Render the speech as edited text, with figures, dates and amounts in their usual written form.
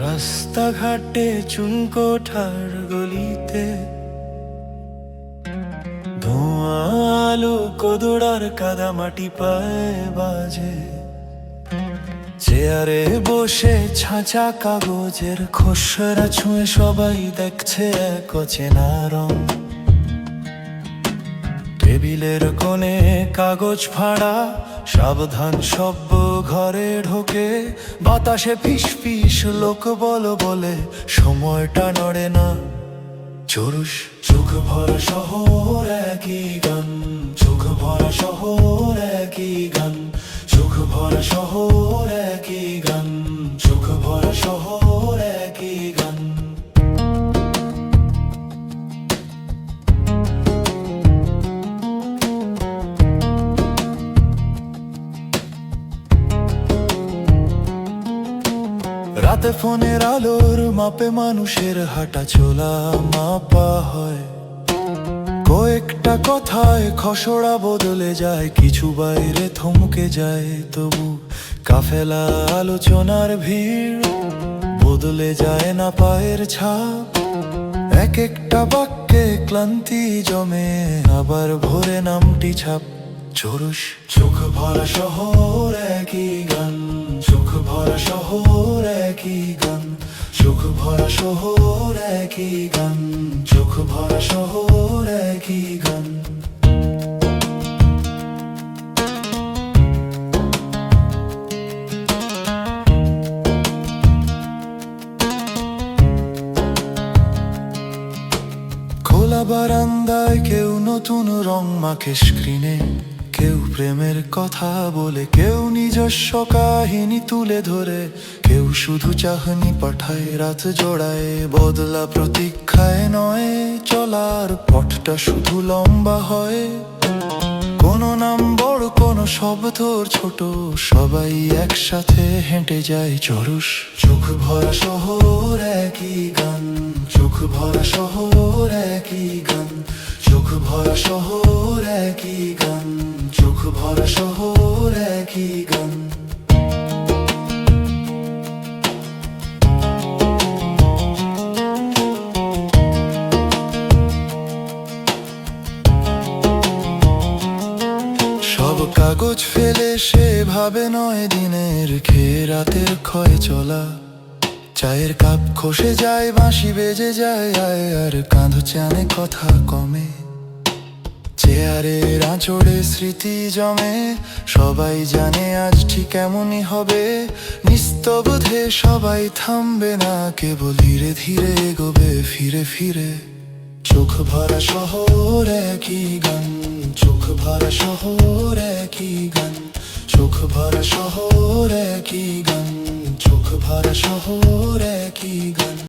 রাস্তাঘাটে চুনকোঠার গলিতে ধোঁয়া আলো কোদড়ার কাদামাটি পায়ে বাজে। চেয়ারে বসে ছাঁচা কাগজের খসড়া ছুঁয়ে সবাই দেখছে এক অচেনা রং। টেবিলের কোণে কাগজ ফাঁড়া, সাবধান সভ্য ঘরে ঢোকে। বাতাসে ফিস ফিস লোক বলে সময়টা নড়ে না। চরুষ চোখ ভরা শহর একই গান, চোখ ভরা শহর একই গান, চোখ ভরা শহর একই গান, চোখ ভরা শহর একই গান। রাতে ফোনের আলোর মাপে মানুষের হাঁটা চলা মাপা হয়। কয়েকটা কথায় খসড়া বদলে যায়, কিছু বাইরে থমকে যায়। তবু কাফেলা আলোচনার ভিড় বদলে যায় না পায়ের ছাপ। এক একটা বাক্যে ক্লান্তি জমে, আবার ভোরে নামটি ছাপ। চরুষ চোখ ভরা শহর একই গান, চোখ ভরা শহর একই গান, চোখ ভরা শহর একই গান, চোখ ভরা শহর একই গান। খোলা বারান্দায় কেউ নতুন রং মাখে স্ক্রিনে, কেউ প্রেমের কথা বলে, কেউ নিজস্ব কাহিনী তুলে ধরে, কেউ শুধু চাহনি পাঠায় রাত জোড়ায়। বদলা প্রতীক্ষায় নয়, চলার পথটা শুধু লম্বা হয়। কোনো নাম বড়, কোনো শব্দ ছোট, সবাই একসাথে হেঁটে যায়। চরুষ চোখ ভরা শহর একই গান, চোখ ভরা শহর একই গান, চোখ ভরা শহর একই গান, চোখ ভরা শহর একই গান। সব কাগজ ফেলে সে ভাবে নয় দিনের খেয়ে রাতের ক্ষয় চলা। চায়ের কাপ খসে যায়, বাঁশি বেজে যায়, আর কাঁধ চানে কথা কমে। চেয়ারের আঁচড়ে স্মৃতি জমে, সবাই জানে আজ ঠিক এমনই হবে। নিস্তব্ধে সবাই থামবে না, কেবল ধীরে ধীরে এগোবে ফিরে ফিরে। চোখ ভরা শহর একই গান, চোখ ভরা শহর একই গান, চোখ ভরা শহর একই গান, চোখ ভরা শহর একই গান।